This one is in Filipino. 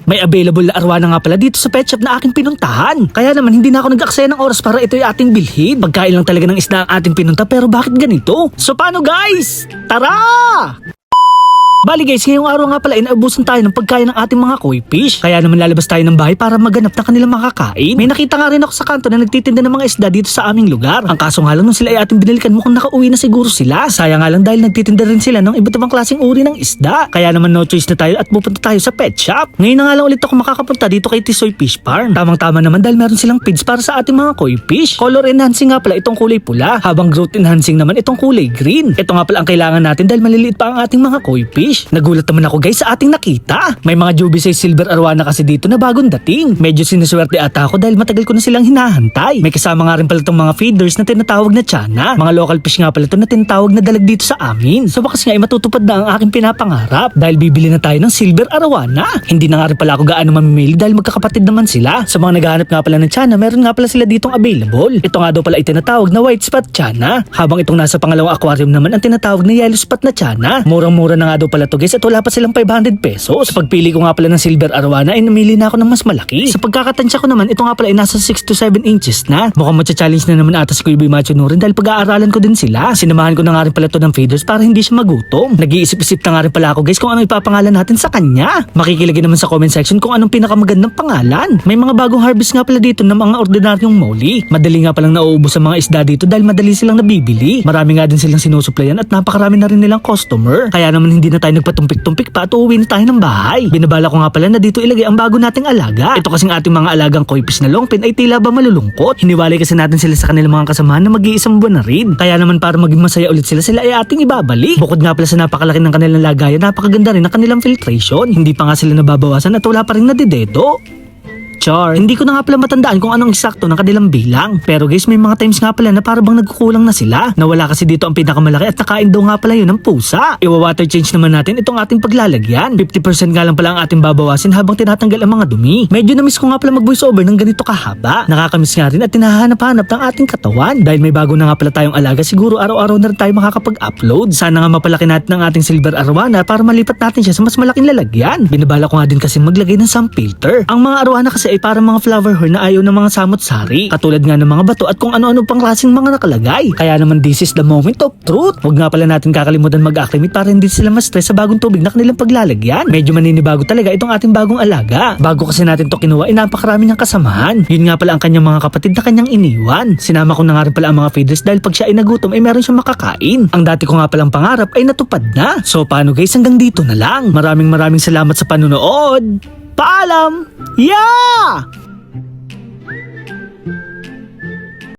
May available na arwana nga pala dito sa pet shop na aking pinuntahan. Kaya naman hindi na ako nag-aksaya ng oras para ito yung ating bilhin. Pagkain lang talaga ng isda ang ating pinunta, pero bakit ganito? So paano guys? Tara! Bali guys, ngayong araw nga pala inaubusan tayo ng pagkain ng ating mga koi fish. Kaya naman lalabas tayo ng bahay para maganap ng kanilang makakain. May nakita nga rin ako sa kanto na nagtitinda ng mga isda dito sa aming lugar. Ang kaso nga lang nung sila ay ating binalikan, mukhang nakauwi na siguro sila. Sayang nga lang dahil nagtitinda rin sila ng iba't ibang klaseng uri ng isda. Kaya naman no choice na tayo at pupunta tayo sa pet shop. Ngayon na nga lang ulit ako makakapunta dito kay Tisoy Fish Farm. Tamang-tama naman dahil meron silang feeds para sa ating mga koi fish. Color enhancing nga pala itong kulay pula, habang growth enhancing naman itong kulay green. Ito nga pala ang kailangan natin dahil maliliit pa ang ating mga koi fish. Nagulat naman ako guys sa ating nakita. May mga Jubisay Silver Arowana kasi dito na bagong dating. Medyo sinuswerte ata ako dahil matagal ko na silang hinahantay. May kasama nga rin pala itong mga feeders na tinatawag na tiana. Mga local fish nga pala ito na tinatawag na dalag dito sa amin. Sa wakas nga ay matutupad na ang aking pinapangarap dahil bibili na tayo ng Silver Arowana. Hindi na nga rin pala ako gaano mamimili dahil magkakapatid naman sila. Sa mga naghahanap nga pala ng tiana, meron nga pala sila ditong available. Ito nga daw pala ay tinatawag na white spot tiana. Habang itong nasa pangalawang aquarium naman ang tinatawag na yellow spot na tiana. Murang-mura na nga daw pala ito guys at wala pa silang 500 pesos. Sa pagpili ko nga pala ng Silver Arowana ay namili na ako ng mas malaki. Sa pagkakatansya ko naman, ito nga pala ay nasa 6 to 7 inches na. Mukhang matcha-challenge na naman ata si Kuya Boy Macho Nurin dahil pag-aaralan ko din sila. Sinamahan ko na nga rin pala ito ng feeders para hindi siya magutom. Nag-iisip-isip na nga rin pala ako guys kung ano ipapangalan natin sa kanya. Makikilagay naman sa comment section kung anong pinakamagandang pangalan. May mga bagong harvest nga pala dito ng mga ordinaryong molly. Madali nga palang nauubos ang mga isda dito dahil madali silang nabibili. Marami nga din silang sinusuplayan at napakarami na rin nilang customer. Kaya naman hindi na tayo nagpatumpik-tumpik pa at uuwi na tayo ng bahay. Binabala ko nga pala na dito ilagay ang bago nating alaga. Ito kasing ating mga alagang koi fish na longpin ay tila ba malulungkot. Hiniwalay kasi natin sila sa kanilang mga kasamahan na mag-iisang buwan na rin. Kaya naman para maging masaya ulit sila ay ating ibabalik. Bukod nga pala sa napakalaki ng kanilang lagayan, napakaganda rin ng kanilang filtration. Hindi pa nga sila nababawasan at wala pa rin nadidedo. Char. Hindi ko na nga pala matandaan kung anong eksakto ng kanilang bilang. Pero guys, may mga times nga pala na parang nagkukulang na sila. Nawala kasi dito ang pinakamalaki at nakain daw nga pala yun ng pusa. Iwa-water change naman natin itong ating paglalagyan. 50% nga lang pala ang ating babawasin habang tinatanggal ang mga dumi. Medyo na-miss ko nga pala mag-voice over ng ganito kahaba. Nakakamiss nga rin at tinahanap-hanap ng ating katawan. Dahil may bago na nga pala tayong alaga, siguro araw-araw na rin tayo makakapag-upload. Sana nga mapalaki natin ang ating Silver Arowana para malipat natin siya sa mas malaking lalagyan. Binabala ko nga din kasi maglagay ng sun filter. Ang mga arowana kasi ay parang mga flower horn na ayaw ng mga samot-sari. Katulad nga ng mga bato at kung ano-ano pang klaseng mga nakalagay. Kaya naman this is the moment of truth. Huwag nga pala natin kakalimutan mag-acclimate para hindi sila ma-stress sa bagong tubig na kanilang paglalagyan. Medyo maninibago talaga itong ating bagong alaga. Bago kasi natin to kinuha ay napakarami niyang kasamahan. Yun nga pala ang kanyang mga kapatid na kanyang iniwan. Sinama ko na nga rin pala ang mga feeders dahil pag siya ay nagutom ay meron siyang makakain. Ang dati ko nga palang pangarap ay natupad na. So paano guys, hanggang dito na lang. Maraming salamat sa panunood. Paalam! Yeah!